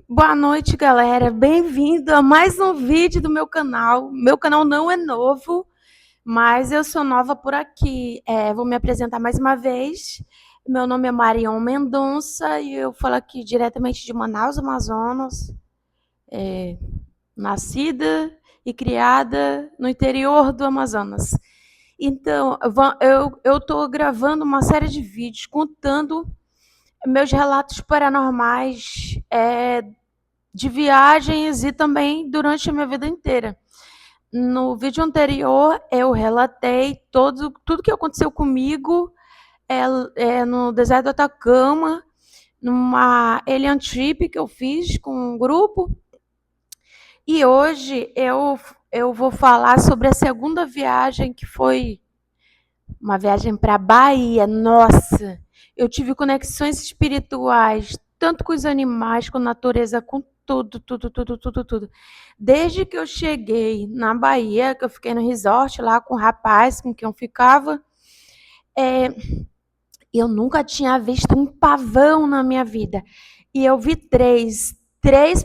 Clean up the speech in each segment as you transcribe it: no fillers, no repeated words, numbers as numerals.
Boa noite, galera. Bem-vindo a mais um vídeo do meu canal. Meu canal não é novo, mas eu sou nova por aqui. Vou me apresentar mais uma vez. Meu nome é Marion Mendonça e eu falo aqui diretamente de Manaus, Amazonas. Nascida e criada no interior do Amazonas. Então, eu estou gravando uma série de vídeos contando meus relatos paranormais, de viagens e também durante a minha vida inteira. No vídeo anterior, eu relatei tudo que aconteceu comigo no deserto do Atacama, numa alien trip que eu fiz com um grupo. E hoje eu vou falar sobre a segunda viagem, que foi uma viagem para a Bahia. Nossa, eu tive conexões espirituais, tanto com os animais, com a natureza, com tudo, tudo, tudo, tudo, tudo. Desde que eu cheguei na Bahia, que eu fiquei no resort lá com o rapaz com quem eu ficava, é, eu nunca tinha visto um pavão na minha vida. E eu vi três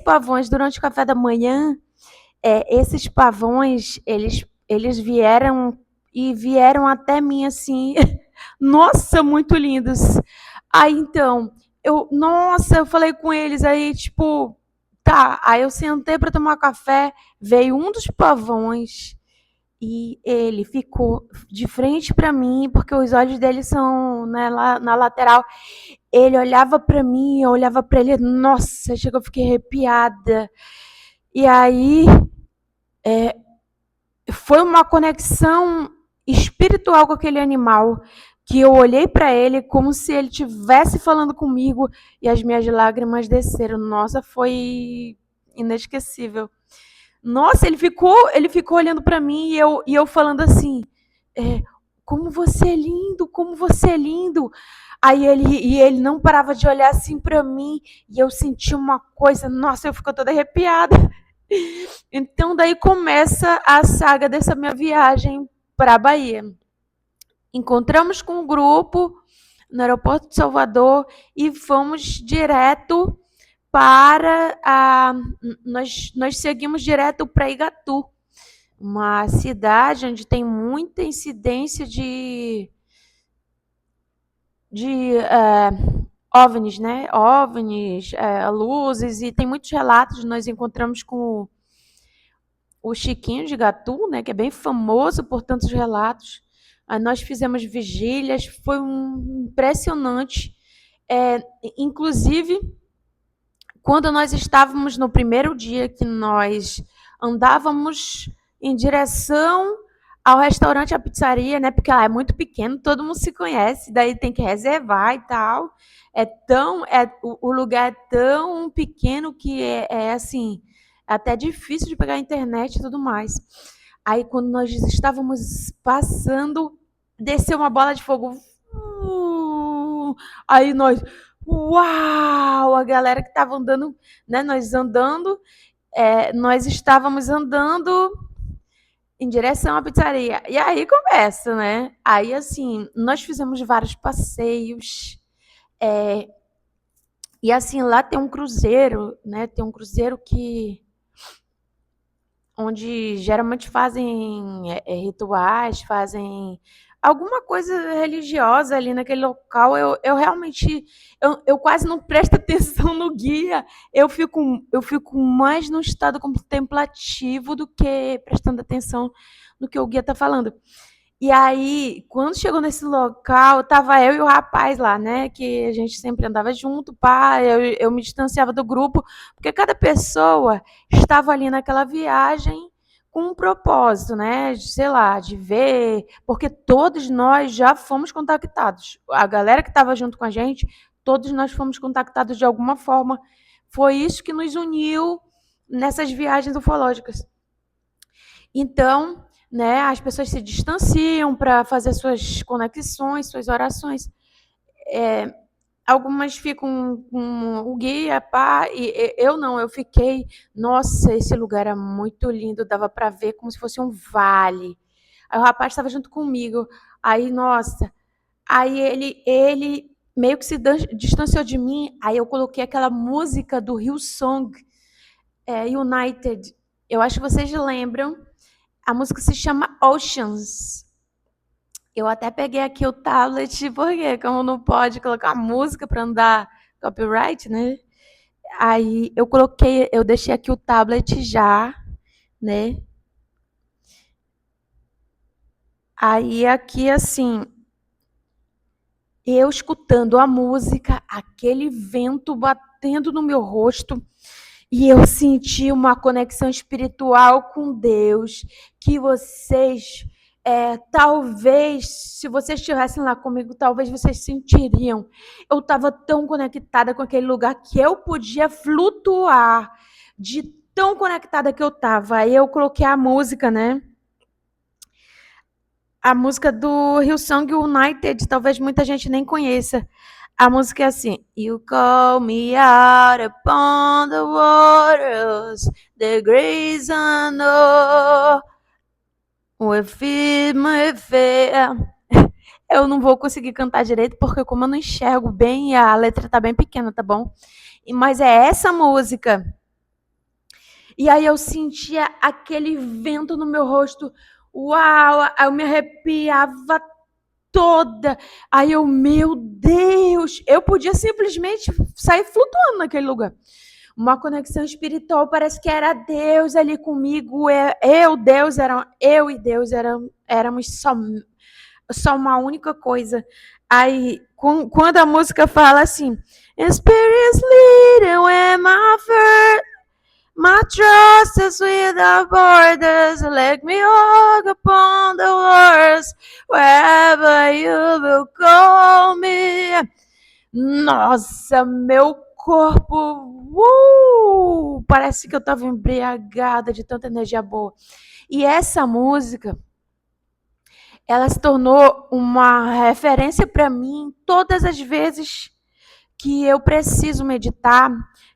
pavões durante o café da manhã. Esses pavões, eles vieram até mim assim, nossa, muito lindos. Aí então, eu falei com eles aí, tipo, tá. Aí eu sentei para tomar café, veio um dos pavões e ele ficou de frente para mim, porque os olhos dele são, né, lá na lateral. Ele olhava para mim, eu olhava para ele, nossa, chegou, eu fiquei arrepiada. E aí foi uma conexão espiritual com aquele animal, que eu olhei para ele como se ele estivesse falando comigo e as minhas lágrimas desceram. Nossa, foi inesquecível. Nossa, ele ficou olhando para mim e eu falando assim, é, como você é lindo, como você é lindo. Ele não parava de olhar assim para mim e eu senti uma coisa, nossa, eu fico toda arrepiada. Então daí começa a saga dessa minha viagem para a Bahia. Encontramos com um grupo no aeroporto de Salvador e fomos direto para a. Nós seguimos direto para Igatu, uma cidade onde tem muita incidência de OVNIs, né? OVNIs, luzes, e tem muitos relatos. Nós encontramos com o Chiquinho de Gatu, né, que é bem famoso por tantos relatos. Aí nós fizemos vigílias, foi impressionante. Inclusive, quando nós estávamos no primeiro dia que nós andávamos em direção ao restaurante, à pizzaria, né? Porque lá é muito pequeno, todo mundo se conhece, daí tem que reservar e tal. O lugar é tão pequeno que é assim, é até difícil de pegar a internet e tudo mais. Aí quando nós estávamos passando, desceu uma bola de fogo. Aí nós, uau! A galera que estava andando, né? Nós estávamos andando em direção à pizzaria. E aí começa, né? Aí, assim, nós fizemos vários passeios. É, e, assim, lá tem um cruzeiro, né? Tem um cruzeiro onde geralmente fazem rituais, fazem alguma coisa religiosa ali naquele local. Eu realmente, eu quase não presto atenção no guia. Eu fico mais no estado contemplativo do que prestando atenção no que o guia está falando. E aí, quando chegou nesse local, tava eu e o rapaz lá, né? Que a gente sempre andava junto, pá, eu me distanciava do grupo, porque cada pessoa estava ali naquela viagem com um propósito, né? Sei lá, de ver, porque todos nós já fomos contactados. A galera que estava junto com a gente, todos nós fomos contactados de alguma forma. Foi isso que nos uniu nessas viagens ufológicas. Então, né, as pessoas se distanciam para fazer suas conexões, suas orações. É, Algumas ficam com o guia, pá, e eu não, eu fiquei, nossa, esse lugar era muito lindo, dava para ver como se fosse um vale. Aí o rapaz estava junto comigo, aí, nossa, aí ele meio que se distanciou de mim. Aí eu coloquei aquela música do Hillsong, United. Eu acho que vocês lembram. A música se chama Oceans. Eu até peguei aqui o tablet, porque como não pode colocar música para não dar copyright, né? Aí eu deixei aqui o tablet já, né? Aí aqui assim, eu escutando a música, aquele vento batendo no meu rosto, e eu senti uma conexão espiritual com Deus, que vocês, talvez, se vocês estivessem lá comigo, talvez vocês sentiriam. Eu estava tão conectada com aquele lugar que eu podia flutuar, de tão conectada que eu estava. Aí eu coloquei a música, né? A música do Hillsong United, talvez muita gente nem conheça. A música é assim: You call me out upon the waters, the grace I know, with my fear. Eu não vou conseguir cantar direito, porque como eu não enxergo bem, a letra tá bem pequena, tá bom? Mas é essa música. E aí eu sentia aquele vento no meu rosto. Uau! Eu me arrepiava toda. Aí eu, meu Deus, eu podia simplesmente sair flutuando naquele lugar. Uma conexão espiritual, parece que era Deus ali comigo. Eu e Deus éramos só uma única coisa. Aí, quando a música fala assim, Spirit is leading when my trust is without borders. Let me walk upon the waters wherever you will call me. Nossa, meu corpo, parece que eu estava embriagada de tanta energia boa. E essa música, ela se tornou uma referência para mim todas as vezes que eu preciso meditar,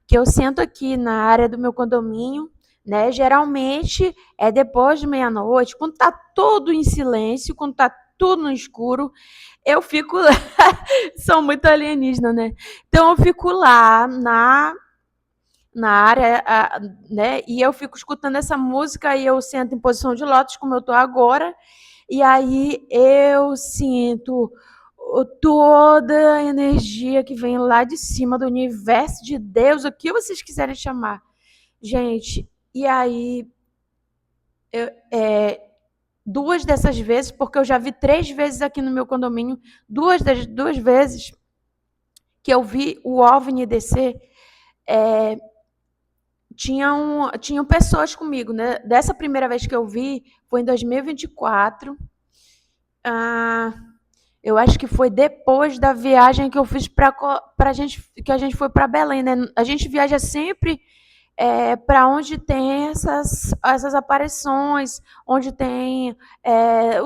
que eu sento aqui na área do meu condomínio, né? Geralmente é depois de meia-noite, quando tá tudo em silêncio, quando tá tudo no escuro, eu fico lá. São muito alienígena, né? Então eu fico lá na área, né? E eu fico escutando essa música e eu sento em posição de lótus, como eu tô agora, e aí eu sinto toda a energia que vem lá de cima do universo de Deus, o que vocês quiserem chamar. Gente, e aí, duas dessas vezes, porque eu já vi 3 vezes aqui no meu condomínio, duas vezes que eu vi o OVNI descer, tinham pessoas comigo, né? Dessa primeira vez que eu vi, foi em 2024. Eu acho que foi depois da viagem que eu fiz para gente, que a gente foi para Belém, né? A gente viaja sempre para onde tem essas aparições, onde tem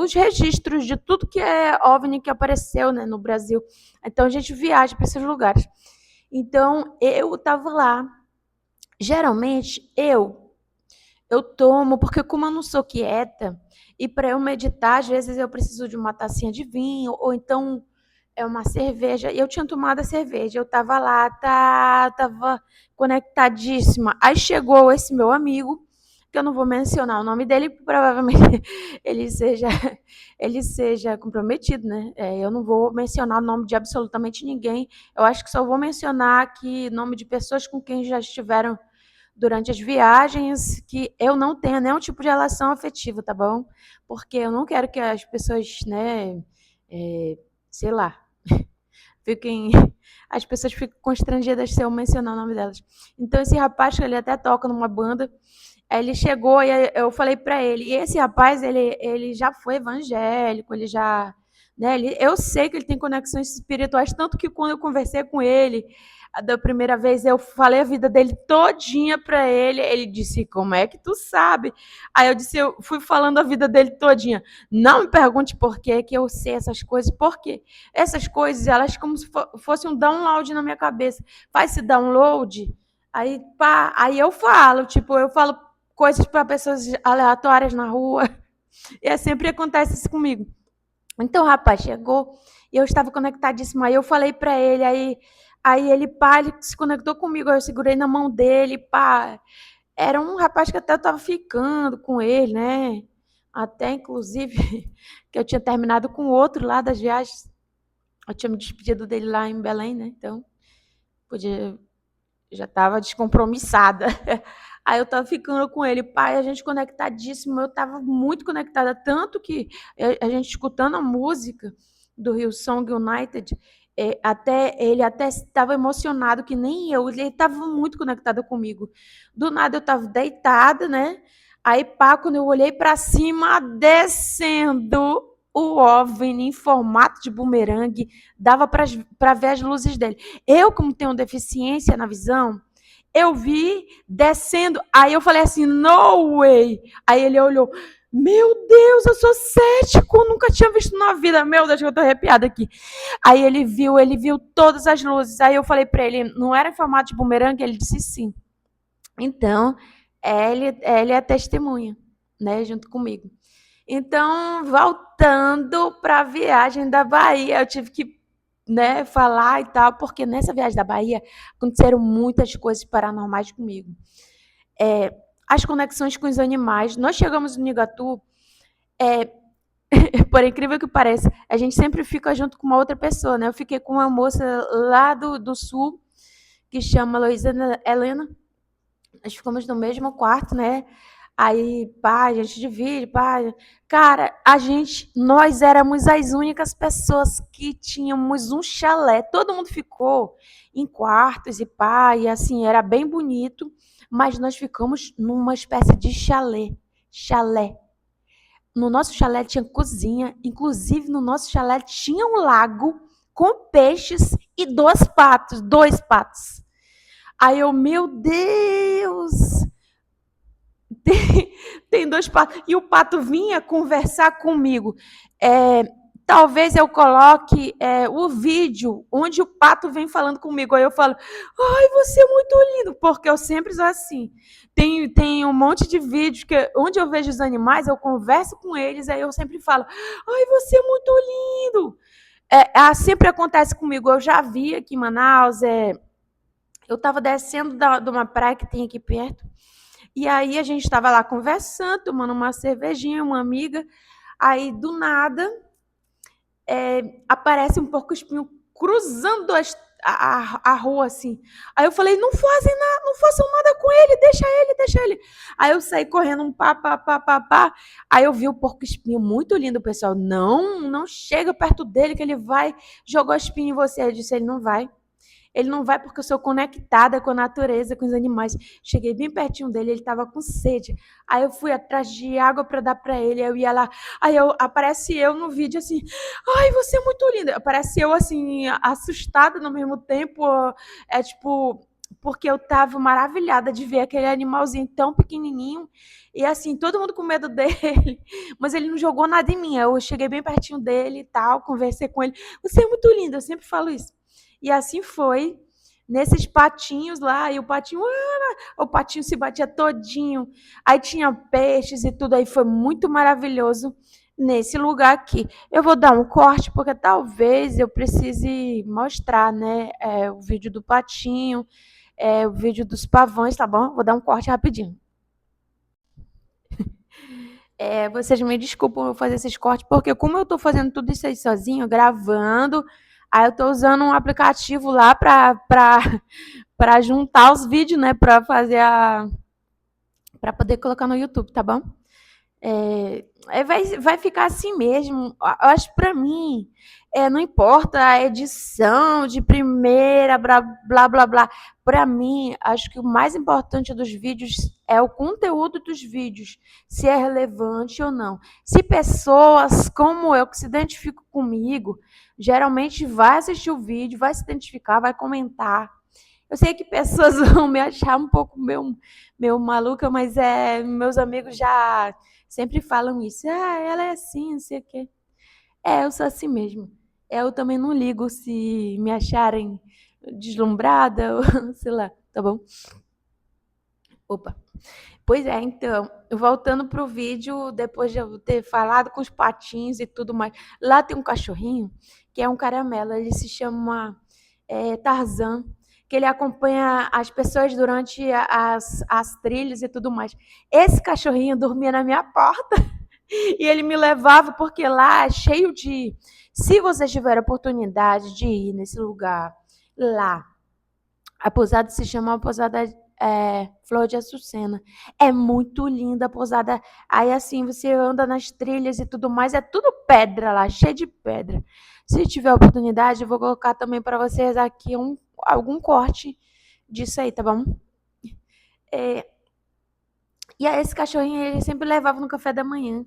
os registros de tudo que é OVNI que apareceu, né, no Brasil. Então a gente viaja para esses lugares. Então eu estava lá. Geralmente eu tomo, porque como eu não sou quieta, e para eu meditar, às vezes eu preciso de uma tacinha de vinho, ou então é uma cerveja. E eu tinha tomado a cerveja, eu estava lá, estava conectadíssima. Aí chegou esse meu amigo, que eu não vou mencionar o nome dele, provavelmente ele seja, ele seja comprometido, né? Eu não vou mencionar o nome de absolutamente ninguém. Eu acho que só vou mencionar aqui nome de pessoas com quem já estiveram durante as viagens, que eu não tenha nenhum tipo de relação afetiva, tá bom? Porque eu não quero que as pessoas, né, sei lá, fiquem, as pessoas fiquem constrangidas se eu mencionar o nome delas. Então esse rapaz, ele até toca numa banda, aí ele chegou e eu falei para ele, e esse rapaz, ele já foi evangélico, ele já, né, eu sei que ele tem conexões espirituais, tanto que quando eu conversei com ele, da primeira vez eu falei a vida dele todinha para ele, ele disse, como é que tu sabe? Aí eu disse, eu fui falando a vida dele todinha. Não me pergunte por que eu sei essas coisas, porque essas coisas, elas como se fosse um download na minha cabeça. Faz esse download, aí pá, aí eu falo, tipo, eu falo coisas para pessoas aleatórias na rua, e sempre acontece isso comigo. Então o rapaz chegou e eu estava conectadíssima. Aí eu falei para ele, aí ele, pá, ele se conectou comigo. Aí eu segurei na mão dele, pá. Era um rapaz que até eu estava ficando com ele, né? Até inclusive que eu tinha terminado com outro lá das viagens. Eu tinha me despedido dele lá em Belém, né? Então, podia, já estava descompromissada. Aí eu estava ficando com ele, pai, a gente conectadíssimo, eu estava muito conectada, tanto que a gente escutando a música do Hillsong United, até ele até estava emocionado, que nem eu, ele estava muito conectado comigo. Do nada eu estava deitada, né? Aí, pá, quando eu olhei para cima, descendo o OVNI em formato de bumerangue, dava para ver as luzes dele. Eu, como tenho deficiência na visão, eu vi descendo. Aí eu falei assim, no way. Aí ele olhou, meu Deus, eu sou cético, nunca tinha visto na vida. Meu Deus, eu tô arrepiada aqui. Aí ele viu todas as luzes. Aí eu falei para ele, não era em formato de bumerangue? Ele disse sim. Então, ele é testemunha, né, junto comigo. Então, voltando para a viagem da Bahia, eu tive que, né, falar e tal, porque nessa viagem da Bahia aconteceram muitas coisas paranormais comigo. É, as conexões com os animais. Nós chegamos no Nigatu, é, por incrível que pareça, a gente sempre fica junto com uma outra pessoa, né? Eu fiquei com uma moça lá do sul, que chama Luísa Helena. Nós ficamos no mesmo quarto, né? Aí, pá, a gente divide, pá. Cara, nós éramos as únicas pessoas que tínhamos um chalé. Todo mundo ficou em quartos e pá, e assim, era bem bonito, mas nós ficamos numa espécie de chalé. Chalé. No nosso chalé tinha cozinha, inclusive no nosso chalé tinha um lago com peixes e dois patos. Aí eu, meu Deus, tem, tem dois patos. E o pato vinha conversar comigo. É, talvez eu coloque o vídeo onde o pato vem falando comigo. Aí eu falo, ai, você é muito lindo, porque eu sempre sou assim. Tem um monte de vídeos que onde eu vejo os animais, eu converso com eles, aí eu sempre falo, ai, você é muito lindo. Sempre acontece comigo. Eu já vi aqui em Manaus, eu estava descendo de uma praia que tem aqui perto. E aí a gente estava lá conversando, tomando uma cervejinha, uma amiga. Aí do nada aparece um porco-espinho cruzando a rua assim. Aí eu falei, não façam nada com ele, deixa ele, deixa ele. Aí eu saí correndo um pá, pá, pá, pá, pá. Aí eu vi o porco-espinho muito lindo, pessoal. Não chega perto dele que ele vai jogar espinho em você. Eu disse, ele não vai. Ele não vai porque eu sou conectada com a natureza, com os animais. Cheguei bem pertinho dele, ele estava com sede. Aí eu fui atrás de água para dar para ele. Eu ia lá, aparece eu no vídeo assim, ai, você é muito linda. Aparece eu assim, assustada no mesmo tempo, tipo, porque eu estava maravilhada de ver aquele animalzinho tão pequenininho e assim, todo mundo com medo dele, mas ele não jogou nada em mim. Eu cheguei bem pertinho dele e tal, conversei com ele. Você é muito linda, eu sempre falo isso. E assim foi, nesses patinhos lá, e o patinho se batia todinho. Aí tinha peixes e tudo, aí foi muito maravilhoso nesse lugar aqui. Eu vou dar um corte, porque talvez eu precise mostrar, né, o vídeo do patinho, o vídeo dos pavões, tá bom? Vou dar um corte rapidinho. Vocês me desculpam eu fazer esses cortes, porque como eu estou fazendo tudo isso aí sozinho, gravando, aí eu estou usando um aplicativo lá para juntar os vídeos, né, para poder colocar no YouTube, tá bom? Vai ficar assim mesmo. Eu acho para mim, não importa a edição de primeira, blá blá blá blá. Para mim, acho que o mais importante dos vídeos é o conteúdo dos vídeos, se é relevante ou não. Se pessoas como eu que se identificam comigo, geralmente vai assistir o vídeo, vai se identificar, vai comentar. Eu sei que pessoas vão me achar um pouco meu maluca, mas meus amigos já sempre falam isso. Ah, ela é assim, não sei o quê. Eu sou assim mesmo. Eu também não ligo se me acharem deslumbrada ou sei lá, tá bom? Opa. Pois é, então, voltando pro vídeo, depois de eu ter falado com os patinhos e tudo mais, lá tem um cachorrinho que é um caramelo, ele se chama Tarzan, que ele acompanha as pessoas durante as trilhas e tudo mais. Esse cachorrinho dormia na minha porta e ele me levava porque lá é cheio de. Se você tiver a oportunidade de ir nesse lugar, lá, a pousada se chama a pousada Flor de Açucena. É muito linda a pousada. Aí assim, você anda nas trilhas e tudo mais, é tudo pedra lá, cheio de pedra. Se tiver oportunidade, eu vou colocar também para vocês aqui algum corte disso aí, tá bom? É, e aí esse cachorrinho ele sempre levava no café da manhã.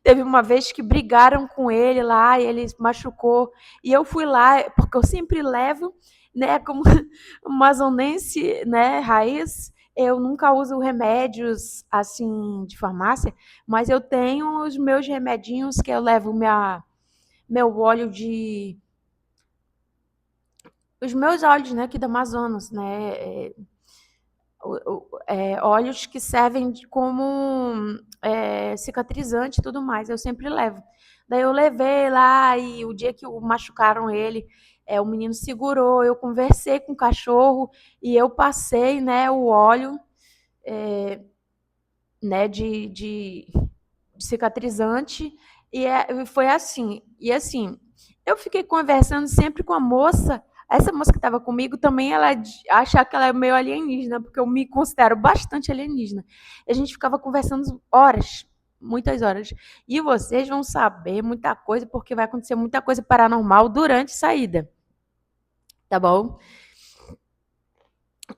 Teve uma vez que brigaram com ele lá e ele machucou. E eu fui lá, porque eu sempre levo, né, como amazonense, né, raiz, eu nunca uso remédios assim de farmácia, mas eu tenho os meus remedinhos que eu levo meu óleo de os meus óleos, né, aqui do Amazonas, né, óleos que servem como cicatrizante e tudo mais. Eu sempre levo. Daí eu levei lá e o dia que machucaram ele, o menino segurou, eu conversei com o cachorro e eu passei, né, o óleo, né, de cicatrizante e foi assim. E assim, eu fiquei conversando sempre com a moça. Essa moça que estava comigo também, ela acha que ela é meio alienígena, porque eu me considero bastante alienígena. E a gente ficava conversando horas, muitas horas. E vocês vão saber muita coisa, porque vai acontecer muita coisa paranormal durante a saída. Tá bom?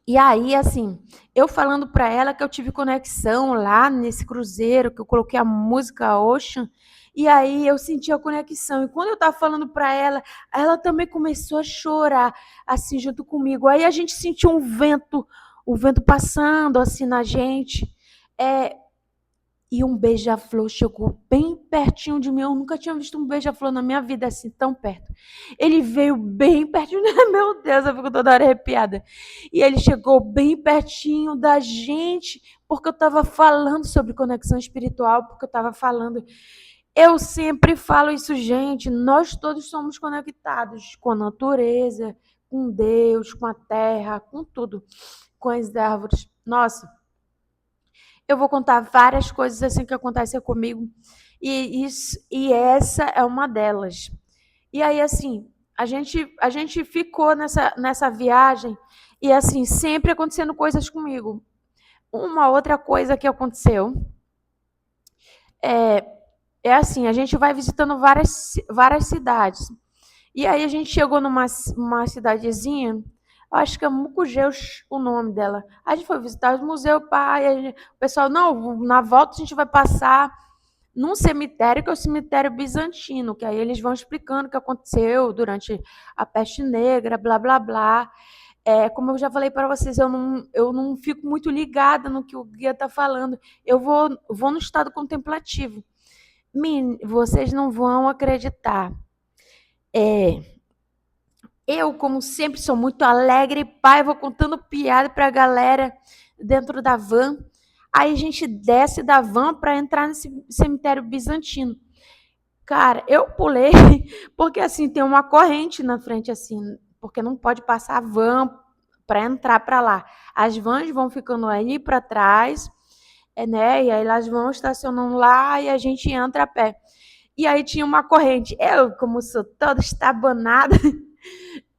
E aí, assim, eu falando para ela que eu tive conexão lá nesse cruzeiro, que eu coloquei a música Ocean, e aí eu senti a conexão. E quando eu estava falando para ela, ela também começou a chorar, assim, junto comigo. Aí a gente sentiu o vento passando, assim, na gente. É, e um beija-flor chegou bem pertinho de mim. Eu nunca tinha visto um beija-flor na minha vida assim, tão perto. Ele veio bem pertinho. Meu Deus, eu fico toda hora arrepiada. E ele chegou bem pertinho da gente, porque eu estava falando sobre conexão espiritual, porque eu estava falando. Eu sempre falo isso, gente. Nós todos somos conectados com a natureza, com Deus, com a terra, com tudo, com as árvores. Nossa, eu vou contar várias coisas assim que acontecem comigo e essa é uma delas. E aí assim, a gente ficou nessa viagem e assim, sempre acontecendo coisas comigo. Uma outra coisa que aconteceu é, é assim, a gente vai visitando várias cidades. E aí a gente chegou uma cidadezinha, acho que é Mucujeus o nome dela. A gente foi visitar os museus, pai, o pessoal, não, na volta a gente vai passar num cemitério, que é o cemitério bizantino, que aí eles vão explicando o que aconteceu durante a peste negra, blá, blá, blá. Como eu já falei para vocês, eu não fico muito ligada no que o guia está falando. Eu vou no estado contemplativo. Vocês não vão acreditar. Eu, como sempre, sou muito alegre, pai, vou contando piada para a galera dentro da van. Aí a gente desce da van para entrar nesse cemitério bizantino. Cara, eu pulei, porque assim, tem uma corrente na frente, assim, porque não pode passar a van para entrar para lá. As vans vão ficando aí para trás, né? E aí elas vão estacionando lá e a gente entra a pé. E aí tinha uma corrente. Eu, como sou toda estabanada,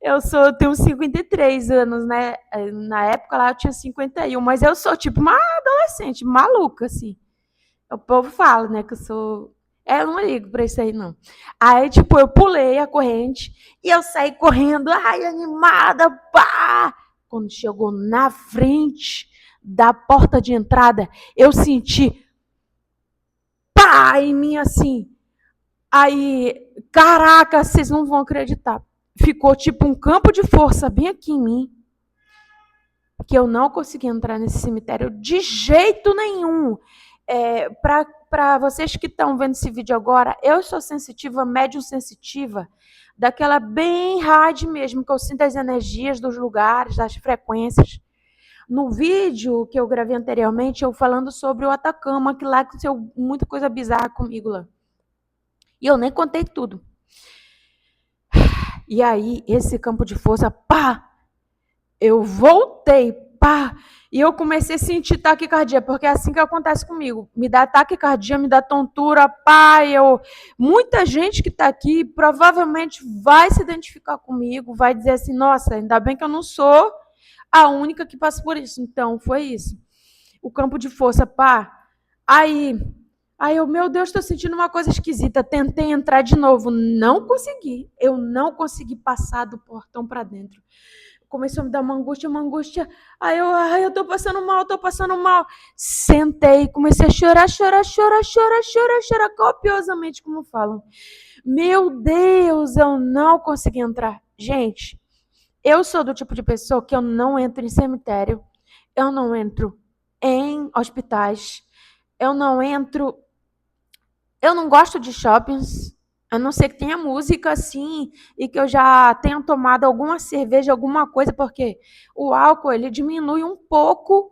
eu tenho 53 anos, né? Na época lá eu tinha 51, mas eu sou tipo uma adolescente, maluca, assim. O povo fala, né, que eu sou. Eu não ligo pra isso aí, não. Aí, tipo, eu pulei a corrente e eu saí correndo, ai, animada, pá! Quando chegou na frente da porta de entrada, eu senti pá em mim assim. Aí, caraca, vocês não vão acreditar. Ficou tipo um campo de força bem aqui em mim, que eu não consegui entrar nesse cemitério de jeito nenhum. Para vocês que estão vendo esse vídeo agora, eu sou sensitiva, médium sensitiva, daquela bem hard mesmo, que eu sinto as energias dos lugares, das frequências. No vídeo que eu gravei anteriormente, eu falando sobre o Atacama, que lá aconteceu muita coisa bizarra comigo lá. E eu nem contei tudo. E aí, esse campo de força, pá! Eu voltei, pá! E eu comecei a sentir taquicardia, porque é assim que acontece comigo. Me dá taquicardia, me dá tontura, pá! Muita gente que está aqui provavelmente vai se identificar comigo, vai dizer assim: nossa, ainda bem que eu não sou a única que passa por isso. Então, foi isso. O campo de força, pá! Aí, aí eu, meu Deus, estou sentindo uma coisa esquisita. Tentei entrar de novo, não consegui. Eu não consegui passar do portão para dentro. Começou a me dar uma angústia, uma angústia. Aí eu, ai, eu tô passando mal, tô passando mal. Sentei, comecei a chorar, chorar, chorar, chorar, chorar, chorar, copiosamente, como falam. Meu Deus, eu não consegui entrar. Gente, eu sou do tipo de pessoa que eu não entro em cemitério, eu não entro em hospitais, eu não entro, eu não gosto de shoppings, a não ser que tenha música assim e que eu já tenha tomado alguma cerveja, alguma coisa, porque o álcool ele diminui um pouco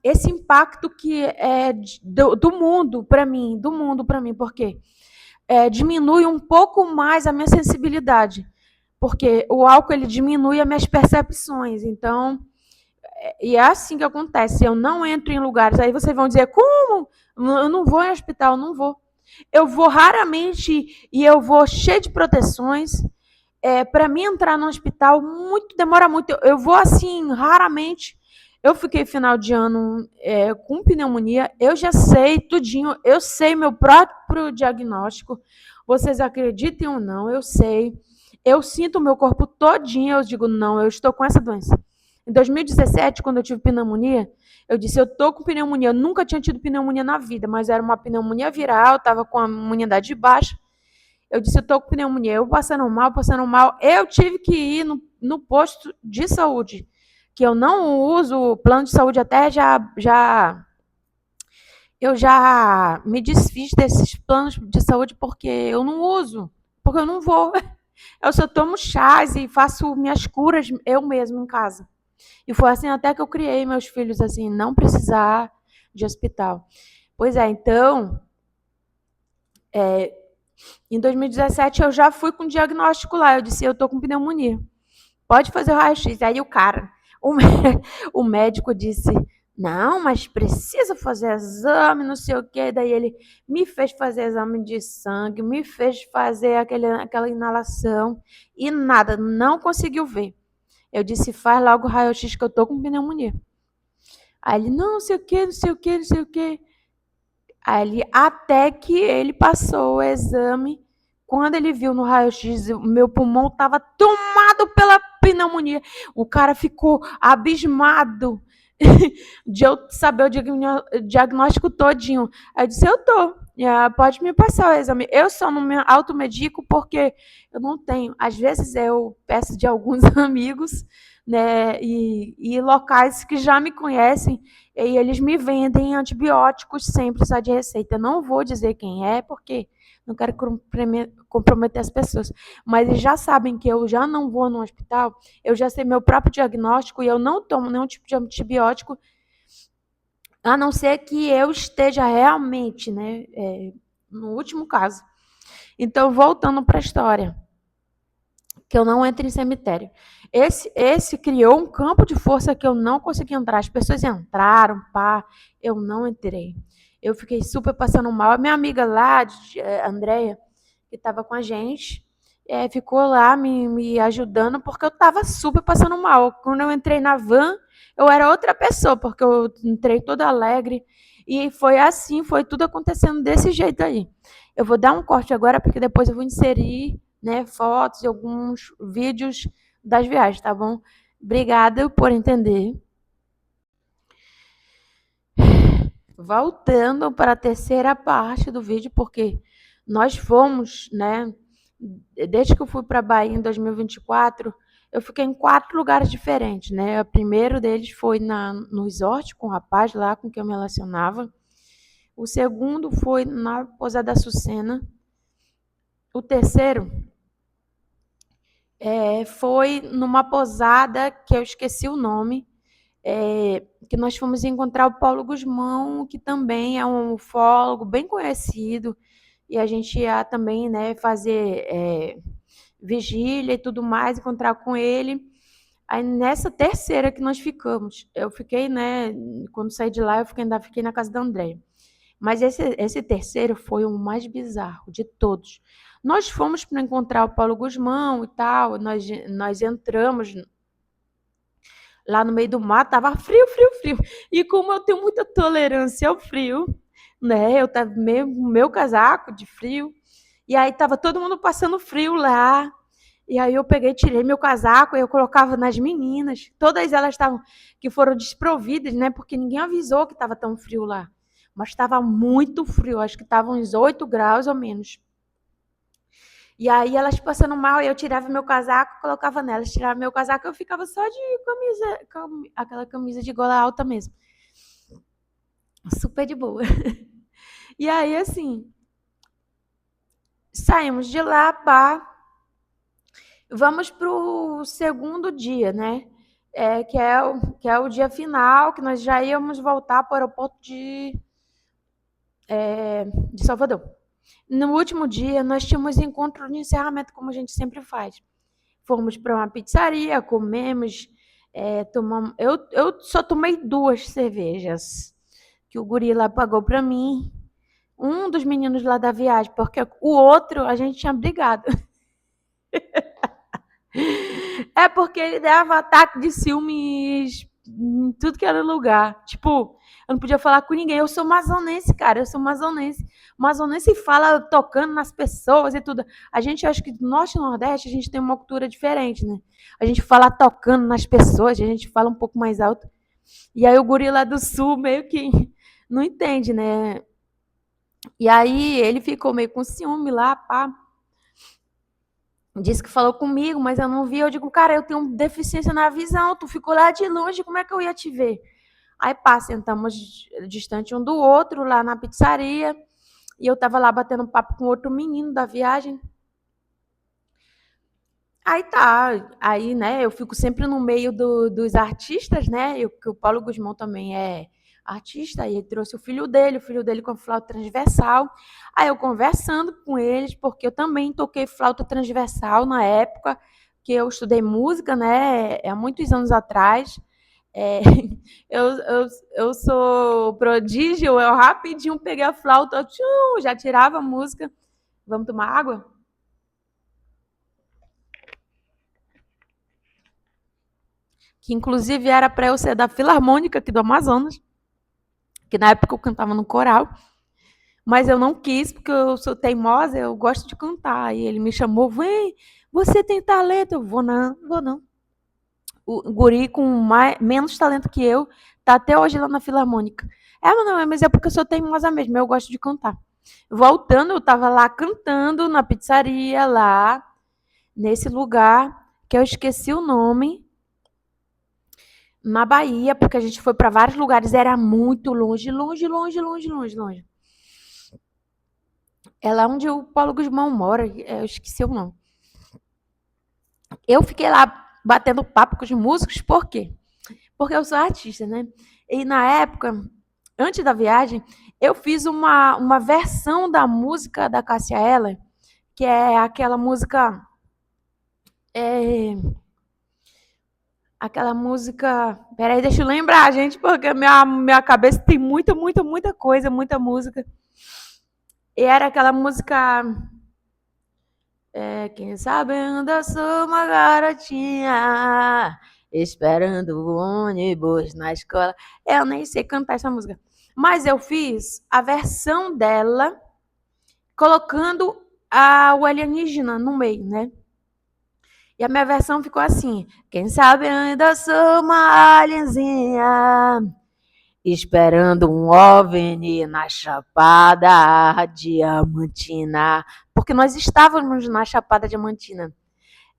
esse impacto que é do mundo para mim, porque diminui um pouco mais a minha sensibilidade, porque o álcool ele diminui as minhas percepções, então e é assim que acontece. Eu não entro em lugares. Aí vocês vão dizer, como? Eu não vou em hospital, não vou. Eu vou raramente e eu vou cheio de proteções. Para mim entrar no hospital muito demora muito. Eu vou assim raramente. Eu fiquei final de ano com pneumonia. Eu já sei tudinho. Eu sei meu próprio diagnóstico. Vocês acreditem ou não, eu sei. Eu sinto o meu corpo todinho. Eu digo, não, eu estou com essa doença. Em 2017, quando eu tive pneumonia, eu disse, eu tô com pneumonia. Eu nunca tinha tido pneumonia na vida, mas era uma pneumonia viral, estava com a imunidade baixa. Eu disse, eu tô com pneumonia. Eu passando mal, passando mal. Eu tive que ir no posto de saúde, que eu não uso o plano de saúde até eu já me desfiz desses planos de saúde porque eu não uso, porque eu não vou. Eu só tomo chás e faço minhas curas eu mesmo em casa. E foi assim até que eu criei meus filhos, assim, não precisar de hospital. Pois é, então, em 2017 eu já fui com diagnóstico lá. Eu disse, eu tô com pneumonia. Pode fazer o raio-x. Aí o cara, o, o médico disse, não, mas precisa fazer exame, não sei o quê. Daí ele me fez fazer exame de sangue, me fez fazer aquela inalação e nada, não conseguiu ver. Eu disse, faz logo o raio-x que eu tô com pneumonia. Aí ele, não sei o que, não sei o que, não sei o que. Aí ele, até que ele passou o exame, quando ele viu no raio-x, o meu pulmão estava tomado pela pneumonia. O cara ficou abismado de eu saber o diagnóstico todinho. Aí eu disse, eu tô. Pode me passar o exame. Eu só não me automedico porque eu não tenho. Às vezes eu peço de alguns amigos, né, e locais que já me conhecem, e eles me vendem antibióticos sem precisar de receita. Eu não vou dizer quem é, porque não quero comprometer as pessoas. Mas eles já sabem que eu já não vou no hospital, eu já sei meu próprio diagnóstico e eu não tomo nenhum tipo de antibiótico, a não ser que eu esteja realmente, né, no último caso. Então, voltando para a história, que eu não entro em cemitério. Esse criou um campo de força que eu não consegui entrar. As pessoas entraram, pá, eu não entrei. Eu fiquei super passando mal. A minha amiga lá, Andréia, que estava com a gente, ficou lá me ajudando, porque eu estava super passando mal. Quando eu entrei na van, eu era outra pessoa, porque eu entrei toda alegre. E foi assim, foi tudo acontecendo desse jeito aí. Eu vou dar um corte agora, porque depois eu vou inserir, né, fotos e alguns vídeos das viagens, tá bom? Obrigada por entender. Voltando para a terceira parte do vídeo, porque nós fomos, né? Desde que eu fui para a Bahia em 2024, eu fiquei em 4 lugares diferentes, né? O primeiro deles foi no resort com o rapaz lá com quem eu me relacionava. O segundo foi na Pousada Açucena. O terceiro foi numa pousada que eu esqueci o nome, que nós fomos encontrar o Paulo Guzmão, que também é um ufólogo bem conhecido, e a gente ia também, né, fazer vigília e tudo mais, encontrar com ele. Aí nessa terceira que nós ficamos, eu fiquei, né, quando saí de lá, ainda fiquei na casa da Andréia. Mas esse terceiro foi o mais bizarro de todos. Nós fomos para encontrar o Paulo Guzmão e tal, nós entramos lá no meio do mato, tava frio, frio, frio. E como eu tenho muita tolerância ao frio, né? Eu tava meio meu casaco de frio. E aí tava todo mundo passando frio lá. E aí eu peguei, tirei meu casaco e eu colocava nas meninas. Todas elas estavam que foram desprovidas, né? Porque ninguém avisou que estava tão frio lá. Mas estava muito frio, acho que estava uns 8 graus ou menos. E aí elas passando mal, eu tirava meu casaco, colocava nelas, tirava meu casaco, eu ficava só de camisa, aquela camisa de gola alta mesmo. Super de boa. E aí, assim, saímos de lá, pá, vamos pro segundo dia, né? Que é o dia final, que nós já íamos voltar para o aeroporto de Salvador. No último dia, nós tínhamos encontro de encerramento, como a gente sempre faz. Fomos para uma pizzaria, comemos, tomamos. Eu só tomei 2 cervejas que o guri lá pagou para mim. Um dos meninos lá da viagem, porque o outro a gente tinha brigado. É porque ele dava ataque de ciúmes em tudo que era lugar. Tipo, eu não podia falar com ninguém. Eu sou amazonense, cara. Eu sou amazonense. Amazonense fala tocando nas pessoas e tudo. A gente, acho que do norte e nordeste, a gente tem uma cultura diferente, né? A gente fala tocando nas pessoas, a gente fala um pouco mais alto. E aí o guri lá do sul meio que não entende, né? E aí ele ficou meio com ciúme lá, pá. Disse que falou comigo, mas eu não vi. Eu digo, cara, eu tenho deficiência na visão. Tu ficou lá de longe, como é que eu ia te ver? Aí, pá, sentamos distante um do outro lá na pizzaria. E eu tava lá batendo papo com outro menino da viagem. Aí tá, aí, né, eu fico sempre no meio dos artistas, né, que o Paulo Guzmão também é artista, e ele trouxe o filho dele com a flauta transversal, aí eu conversando com eles, porque eu também toquei flauta transversal na época que eu estudei música, né, há muitos anos atrás, é, eu, eu, eu sou prodígio, eu rapidinho peguei a flauta, tchum, já tirava a música, vamos tomar água? Que inclusive era para eu ser da Filarmônica aqui do Amazonas, que na época eu cantava no coral, mas eu não quis, porque eu sou teimosa, eu gosto de cantar. E ele me chamou, vem, você tem talento. Eu vou não, vou não. O guri com menos talento que eu, tá até hoje lá na Filarmônica. Mas não, mas é porque eu sou teimosa mesmo, eu gosto de cantar. Voltando, eu estava lá cantando na pizzaria, lá, nesse lugar, que eu esqueci o nome, na Bahia, porque a gente foi para vários lugares, era muito longe, longe, longe, longe, longe, longe. É lá onde o Paulo Guzmão mora, eu esqueci o nome. Eu fiquei lá batendo papo com os músicos, por quê? Porque eu sou artista, né? E na época, antes da viagem, eu fiz uma versão da música da Cássia Eller, que é aquela música. É, aquela música. Peraí, deixa eu lembrar, gente, porque minha cabeça tem muita, muita, muita coisa, muita música. E era aquela música. Quem sabe ainda sou uma garotinha, esperando o ônibus na escola. Eu nem sei cantar essa música. Mas eu fiz a versão dela, colocando o alienígena no meio, né? E a minha versão ficou assim: quem sabe ainda sou uma alienzinha, esperando um OVNI na Chapada Diamantina. Porque nós estávamos na Chapada Diamantina.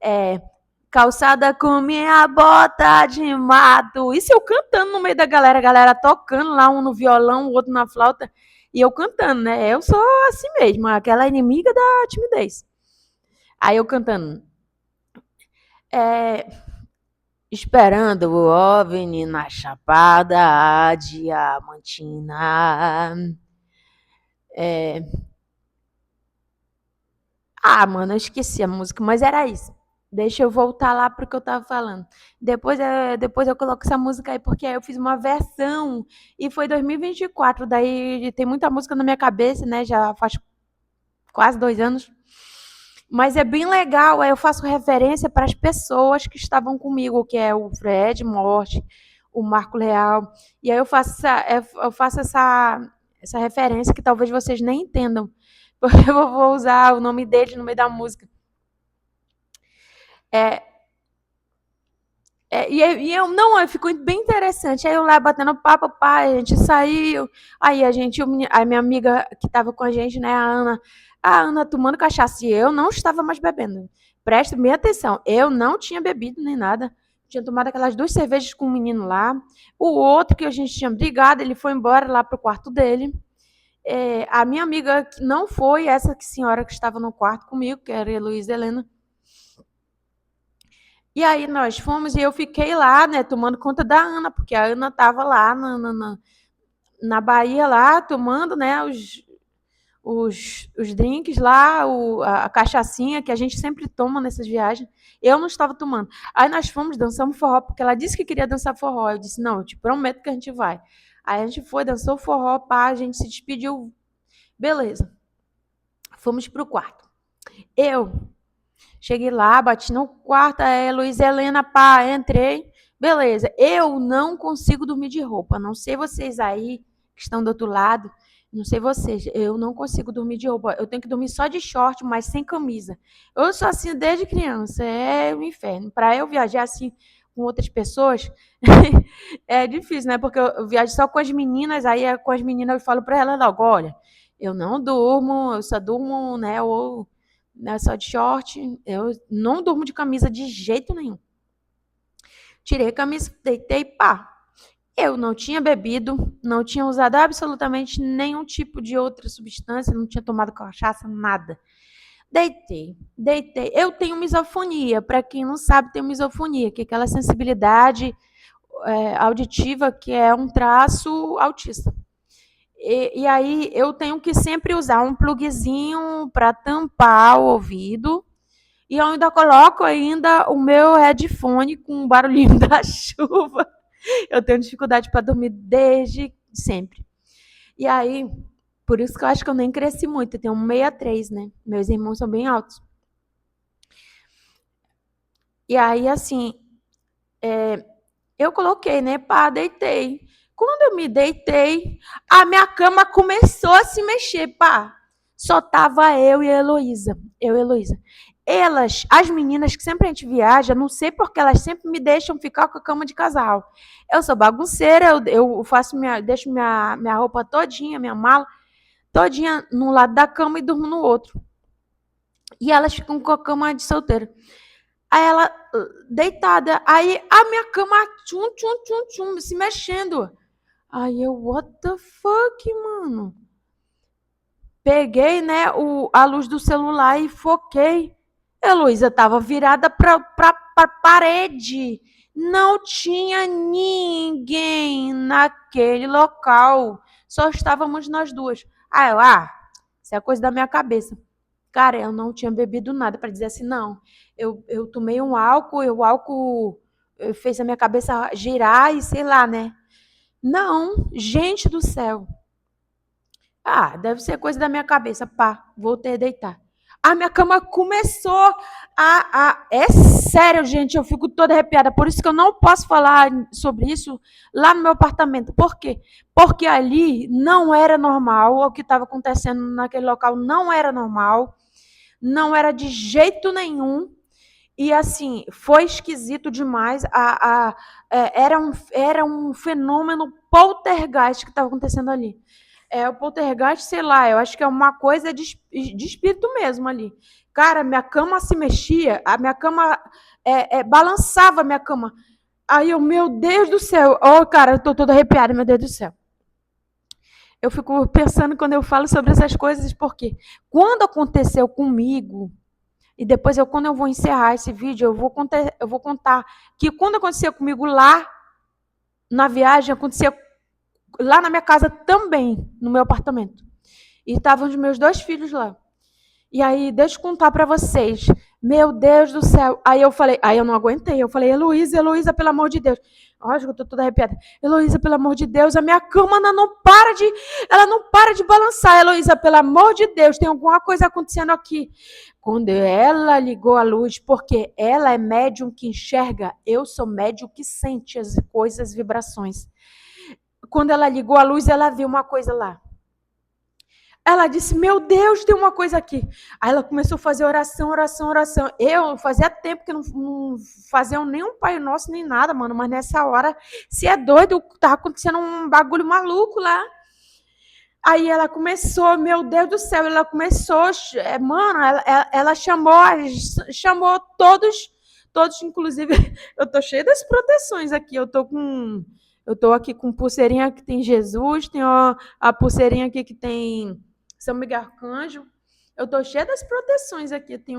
É, calçada com minha bota de mato. Isso eu cantando no meio da galera, a galera tocando lá, um no violão, o outro na flauta, e eu cantando, né? Eu sou assim mesmo, aquela inimiga da timidez. Aí eu cantando. É, esperando o OVNI na Chapada Diamantina. Ah, mano, eu esqueci a música, mas era isso. Deixa eu voltar lá pro que eu tava falando. Depois eu coloco essa música aí, porque aí eu fiz uma versão e foi 2024. Daí tem muita música na minha cabeça, né? Já faz quase 2 anos. Mas é bem legal, aí eu faço referência para as pessoas que estavam comigo, que é o Fred Morte, o Marco Leal. E aí eu faço essa referência que talvez vocês nem entendam, porque eu vou usar o nome deles no meio da música. É, não, ficou bem interessante. Aí eu lá batendo papo, pai, a gente saiu. Aí a minha amiga que estava com a gente, né, a Ana tomando cachaça e eu não estava mais bebendo. Presta bem atenção, eu não tinha bebido nem nada. Tinha tomado aquelas 2 cervejas com o menino lá. O outro que a gente tinha brigado, ele foi embora lá pro quarto dele. A minha amiga que não foi essa senhora que estava no quarto comigo, que era a Heloísa Helena. E aí nós fomos e eu fiquei lá, né, tomando conta da Ana, porque a Ana estava lá na Bahia, lá, tomando, né, os drinks lá, a cachaçinha que a gente sempre toma nessas viagens. Eu não estava tomando. Aí nós fomos, dançamos forró, porque ela disse que queria dançar forró. Eu disse, não, eu te prometo que a gente vai. Aí a gente foi, dançou forró, pá, a gente se despediu. Beleza. Fomos pro quarto. Eu cheguei lá, bati no quarto, Luiz Helena, pá, entrei. Beleza, eu não consigo dormir de roupa. Não sei vocês aí que estão do outro lado, não sei vocês, eu não consigo dormir de roupa. Eu tenho que dormir só de short, mas sem camisa. Eu sou assim desde criança, é um inferno. Para eu viajar assim com outras pessoas, é difícil, né? Porque eu viajo só com as meninas, aí com as meninas eu falo para elas logo, olha, eu não durmo, eu só durmo, né, ou só de short. Eu não durmo de camisa de jeito nenhum. Tirei a camisa, deitei, pá. Eu não tinha bebido, não tinha usado absolutamente nenhum tipo de outra substância, não tinha tomado cachaça, nada. Deitei. Eu tenho misofonia, para quem não sabe, tenho misofonia, que é aquela sensibilidade auditiva que é um traço autista. E aí eu tenho que sempre usar um plugzinho para tampar o ouvido. E eu ainda coloco ainda o meu headphone com o barulhinho da chuva. Eu tenho dificuldade para dormir desde sempre. E aí, por isso que eu acho que eu nem cresci muito. Eu tenho 1,63, né? Meus irmãos são bem altos. E aí, assim, eu coloquei, né? Pá, deitei. Quando eu me deitei, a minha cama começou a se mexer, pá. Só tava eu e a Heloísa. Eu e a Heloísa. Elas, as meninas que sempre a gente viaja, não sei porque elas sempre me deixam ficar com a cama de casal. Eu sou bagunceira, eu faço deixo minha roupa todinha, minha mala todinha num lado da cama e durmo no outro. E elas ficam com a cama de solteiro. Aí ela deitada, aí a minha cama tchum, tchum, tchum, tchum, se mexendo. Aí eu, what the fuck, mano? Peguei, né, a luz do celular e foquei. A Heloísa estava virada para a parede. Não tinha ninguém naquele local. Só estávamos nós duas. Aí eu, isso é coisa da minha cabeça. Cara, eu não tinha bebido nada para dizer assim, não. Eu tomei um álcool, o álcool fez a minha cabeça girar e sei lá, né? Não, gente do céu. Deve ser coisa da minha cabeça. Pá, voltei a deitar. A minha cama começou É sério, gente, eu fico toda arrepiada. Por isso que eu não posso falar sobre isso lá no meu apartamento. Por quê? Porque ali não era normal. O que estava acontecendo naquele local não era normal. Não era de jeito nenhum. E assim, foi esquisito demais. Era um fenômeno poltergeist que estava acontecendo ali. O poltergeist, sei lá, eu acho que é uma coisa de espírito mesmo ali. Cara, minha cama se mexia, a minha cama balançava a minha cama. Aí eu, meu Deus do céu, cara, eu tô toda arrepiada, meu Deus do céu. Eu fico pensando quando eu falo sobre essas coisas, porque quando aconteceu comigo, E depois, quando eu vou encerrar esse vídeo, eu vou contar que quando acontecia comigo lá, na viagem, acontecia lá na minha casa também, no meu apartamento. E estavam os meus 2 filhos lá. E aí, deixa eu contar para vocês. Meu Deus do céu. Aí eu não aguentei. Eu falei, Heloísa, Heloísa, pelo amor de Deus. Lógico, eu tô toda arrepiada. Heloísa, pelo amor de Deus, a minha cama ela não para de balançar. Heloísa, pelo amor de Deus, tem alguma coisa acontecendo aqui. Quando ela ligou a luz, porque ela é médium que enxerga, eu sou médium que sente as coisas, as vibrações. Quando ela ligou a luz, ela viu uma coisa lá. Ela disse, meu Deus, tem uma coisa aqui. Aí ela começou a fazer oração, oração, oração. Eu fazia tempo que não fazia nenhum Pai Nosso, nem nada, mano. Mas nessa hora, se é doido, tá acontecendo um bagulho maluco lá. Aí ela começou, meu Deus do céu, ela começou, mano, ela chamou todos, inclusive, eu tô cheia das proteções aqui, eu tô aqui com pulseirinha que tem Jesus, tem a pulseirinha aqui que tem São Miguel Arcanjo, eu tô cheia das proteções aqui, tem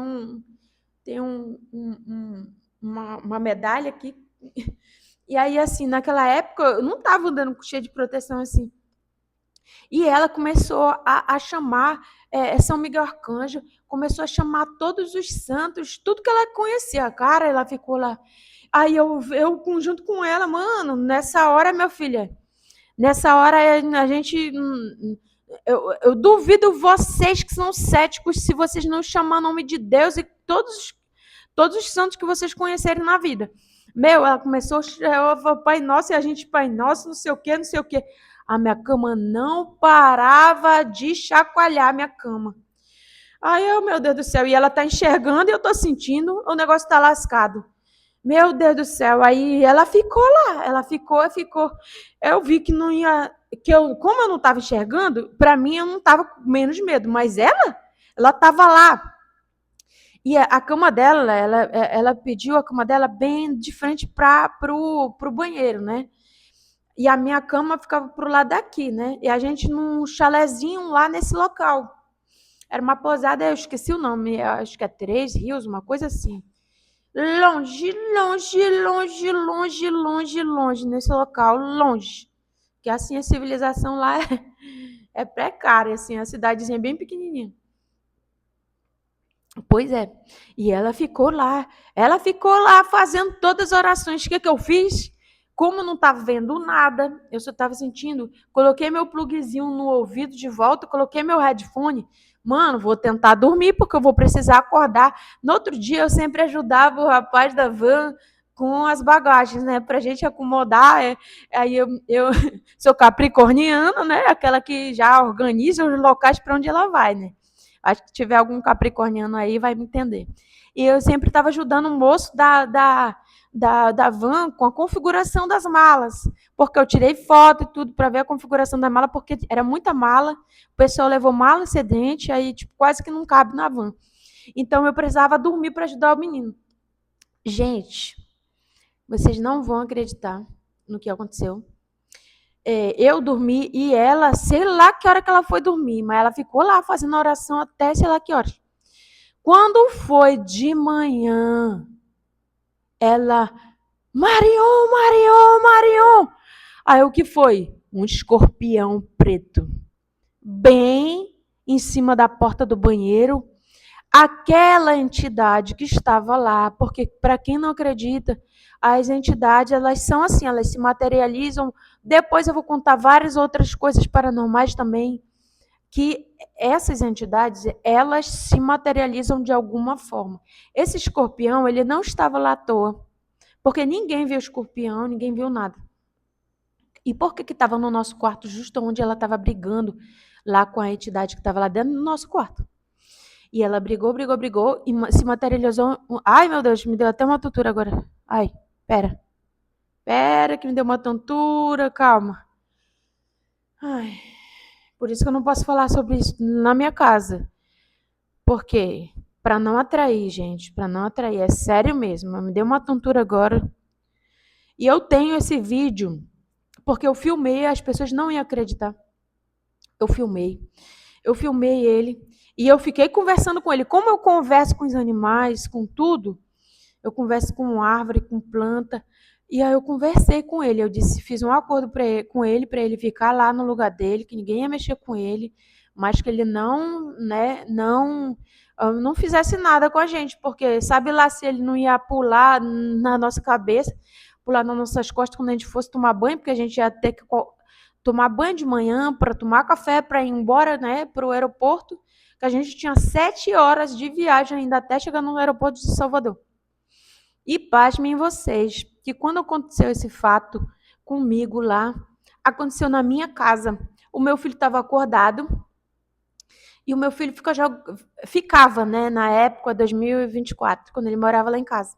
uma medalha aqui, e aí, assim, naquela época, eu não tava andando cheia de proteção, assim. E ela começou a chamar São Miguel Arcanjo, começou a chamar todos os santos, tudo que ela conhecia. Cara, ela ficou lá. Aí eu junto com ela, mano, nessa hora, minha filha, nessa hora a gente. Eu duvido vocês que são céticos se vocês não chamar o nome de Deus e todos os santos que vocês conhecerem na vida. Meu, ela começou a Pai Nosso, e a gente, Pai Nosso, não sei o quê, não sei o quê. A minha cama não parava de chacoalhar a minha cama. Aí eu, meu Deus do céu, e ela tá enxergando e eu tô sentindo, o negócio tá lascado. Meu Deus do céu, aí ela ficou lá, ela ficou. Eu vi que não ia, como eu não tava enxergando, para mim eu não tava com menos medo, mas ela tava lá. E a cama dela, ela pediu a cama dela bem de frente pro banheiro, né? E a minha cama ficava pro lado daqui, né? E a gente num chalezinho lá nesse local. Era uma pousada, eu esqueci o nome, acho que é Três Rios, uma coisa assim. Longe, longe, longe, longe, longe, longe, nesse local, longe. Que assim a civilização lá é precária, assim, a cidadezinha bem pequenininha. Pois é. E ela ficou lá fazendo todas as orações. O que eu fiz? Como não estava vendo nada, eu só estava sentindo, coloquei meu pluguezinho no ouvido de volta, coloquei meu headphone. Mano, vou tentar dormir porque eu vou precisar acordar. No outro dia eu sempre ajudava o rapaz da van com as bagagens, né, pra gente acomodar. Aí eu sou capricorniana, né, aquela que já organiza os locais para onde ela vai, né. Acho que tiver algum capricorniano aí vai me entender. E eu sempre estava ajudando o moço da van com a configuração das malas, porque eu tirei foto e tudo para ver a configuração da mala, porque era muita mala, o pessoal levou mala excedente, aí tipo, quase que não cabe na van. Então eu precisava dormir para ajudar o menino. Gente, vocês não vão acreditar no que aconteceu. Eu dormi e ela, sei lá que hora que ela foi dormir, mas ela ficou lá fazendo oração até sei lá que horas. Quando foi de manhã, ela, Marion, Marion, Marion. Aí o que foi? Um escorpião preto, bem em cima da porta do banheiro. Aquela entidade que estava lá, porque para quem não acredita, as entidades, elas são assim, elas se materializam. Depois eu vou contar várias outras coisas paranormais também, que essas entidades, elas se materializam de alguma forma. Esse escorpião, ele não estava lá à toa, porque ninguém viu escorpião, ninguém viu nada. E por que estava no nosso quarto, justo onde ela estava brigando lá com a entidade que estava lá dentro do nosso quarto? E ela brigou e se materializou. Ai, meu Deus, me deu até uma tontura agora. Ai, pera. Pera, que me deu uma tontura, calma. Ai, por isso que eu não posso falar sobre isso na minha casa. Por quê? Para não atrair, gente, para não atrair. É sério mesmo, me deu uma tontura agora. E eu tenho esse vídeo, porque eu filmei, as pessoas não iam acreditar. Eu filmei ele. E eu fiquei conversando com ele. Como eu converso com os animais, com tudo, eu converso com árvore, com planta. E aí eu conversei com ele. Eu disse, fiz um acordo com ele para ele ficar lá no lugar dele, que ninguém ia mexer com ele, mas que ele não, né, não fizesse nada com a gente, porque sabe lá se ele não ia pular na nossa cabeça, pular nas nossas costas quando a gente fosse tomar banho, porque a gente ia ter que tomar banho de manhã para tomar café para ir embora, né, para o aeroporto, que a gente tinha 7 horas de viagem ainda até chegar no aeroporto de Salvador. E pasmem vocês, que quando aconteceu esse fato comigo lá, aconteceu na minha casa. O meu filho estava acordado e o meu filho ficava, né, na época, 2024, quando ele morava lá em casa.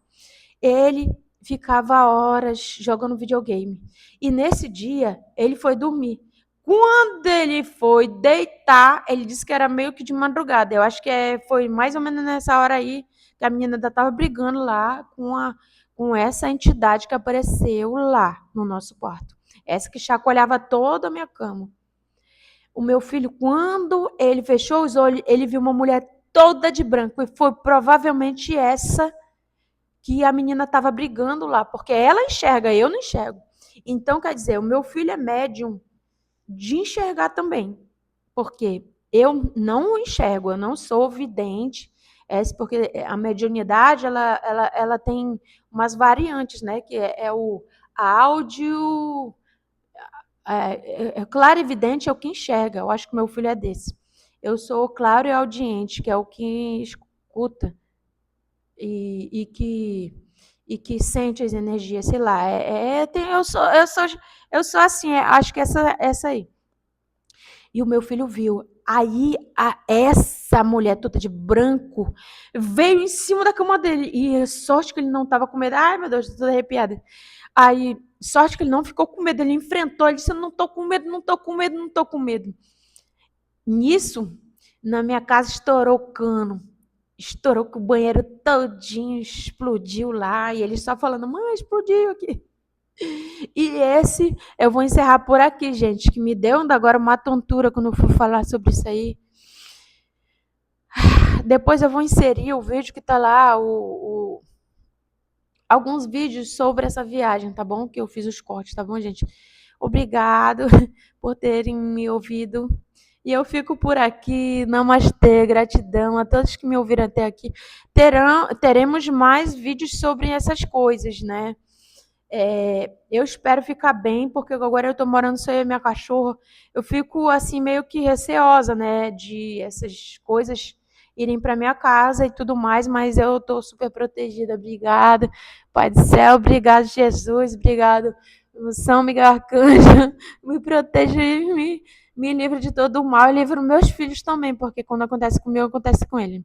Ele ficava horas jogando videogame. E nesse dia, ele foi dormir. Quando ele foi deitar, ele disse que era meio que de madrugada. Eu acho que foi mais ou menos nessa hora aí que a menina ainda estava brigando lá com essa entidade que apareceu lá no nosso quarto. Essa que chacoalhava toda a minha cama. O meu filho, quando ele fechou os olhos, ele viu uma mulher toda de branco. E foi provavelmente essa que a menina estava brigando lá, porque ela enxerga, eu não enxergo. Então, quer dizer, o meu filho é médium de enxergar também, porque eu não enxergo, eu não sou vidente, porque a mediunidade, ela tem umas variantes, né, que é o áudio, claro e evidente é o que enxerga, eu acho que meu filho é desse. Eu sou claro e audiente, que é o que escuta e que sente as energias, sei lá. Eu sou assim, acho que essa aí. E o meu filho viu. Aí essa mulher toda de branco veio em cima da cama dele. E sorte que ele não estava com medo. Ai, meu Deus, tô toda arrepiada. Aí, sorte que ele não ficou com medo. Ele enfrentou, ele disse: eu não tô com medo, não tô com medo, não tô com medo. Nisso, na minha casa estourou o cano. Estourou que o banheiro todinho explodiu lá. E ele só falando, mãe, explodiu aqui. E esse, eu vou encerrar por aqui, gente, que me deu agora uma tontura quando eu fui falar sobre isso aí. Depois eu vou inserir o vídeo que tá lá, alguns vídeos sobre essa viagem, tá bom? Que eu fiz os cortes, tá bom, gente? Obrigado por terem me ouvido. E eu fico por aqui. Namastê, gratidão a todos que me ouviram até aqui. Teremos mais vídeos sobre essas coisas, né? Eu espero ficar bem, porque agora eu estou morando só eu e minha cachorra. Eu fico assim meio que receosa, né, de essas coisas irem para minha casa e tudo mais, mas eu estou super protegida. Obrigada, Pai do céu, obrigado, Jesus, obrigado, São Miguel Arcanjo, me proteja e me livre de todo o mal e livre os meus filhos também, porque quando acontece comigo, acontece com ele.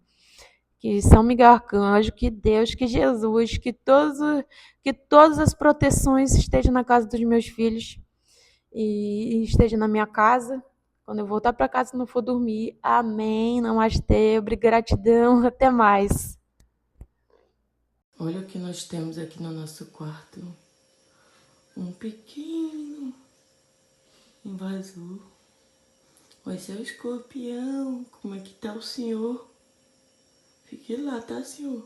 Que São Miguel Arcanjo, que Deus, que Jesus, que todas as proteções estejam na casa dos meus filhos e estejam na minha casa. Quando eu voltar para casa, não for dormir. Amém. Namastê. Gratidão. Até mais. Olha o que nós temos aqui no nosso quarto. Um pequeno invasor. Oi, seu escorpião. Como é que tá o senhor? Fique lá, tá, senhor?